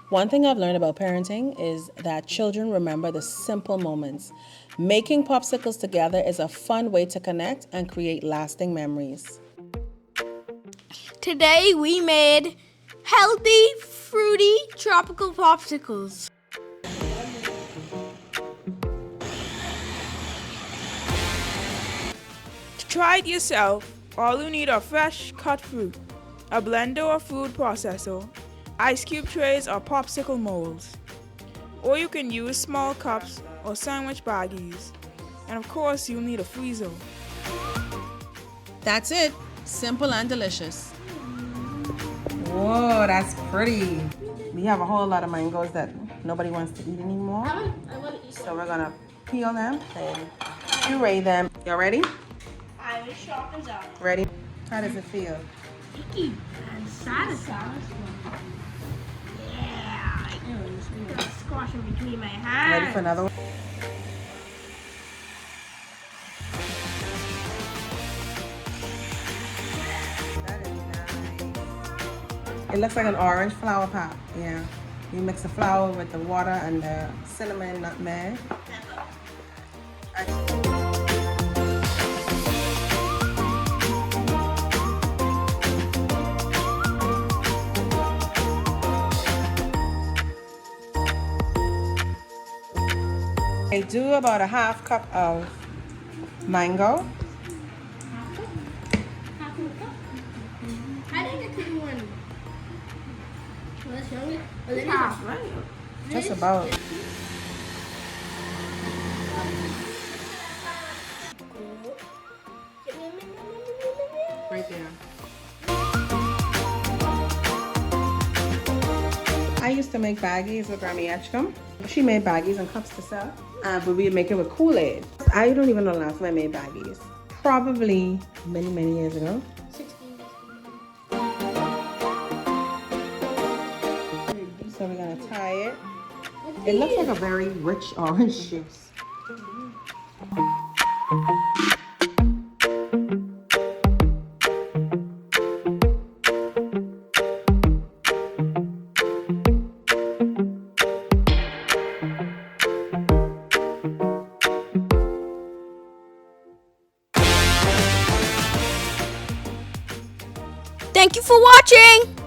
One thing I've learned about parenting is that children remember the simple moments. Making popsicles together is a fun way to connect and create lasting memories. Today we made healthy, fruity, tropical popsicles. To try it yourself, all you need are fresh cut fruit, a blender or food processor, ice cube trays or popsicle molds. Or you can use small cups or sandwich baggies. And of course, you'll need a freezer. That's it. Simple and delicious. Whoa, that's pretty. We have a whole lot of mangoes that nobody wants to eat anymore. So we're gonna peel them and puree them. Y'all ready? I was shocked as hell. Ready? How does it feel? Icky and satisfying. Yeah. Squash in between my hands. Ready for another one? That is nice. It looks like an orange flower pop. Yeah. You mix the flour with the water and the cinnamon, nutmeg. I do about a half cup of mango. I think it could be one. That's younger. Right? Just about. Right there. I used to make baggies with Grammy Etchcombe. She made baggies and cups to sell, but we'd make it with Kool-Aid. I don't even know the last time I made baggies. Probably many, many years ago. 16. So we're gonna tie it. It looks like a very rich orange juice. Thank you for watching!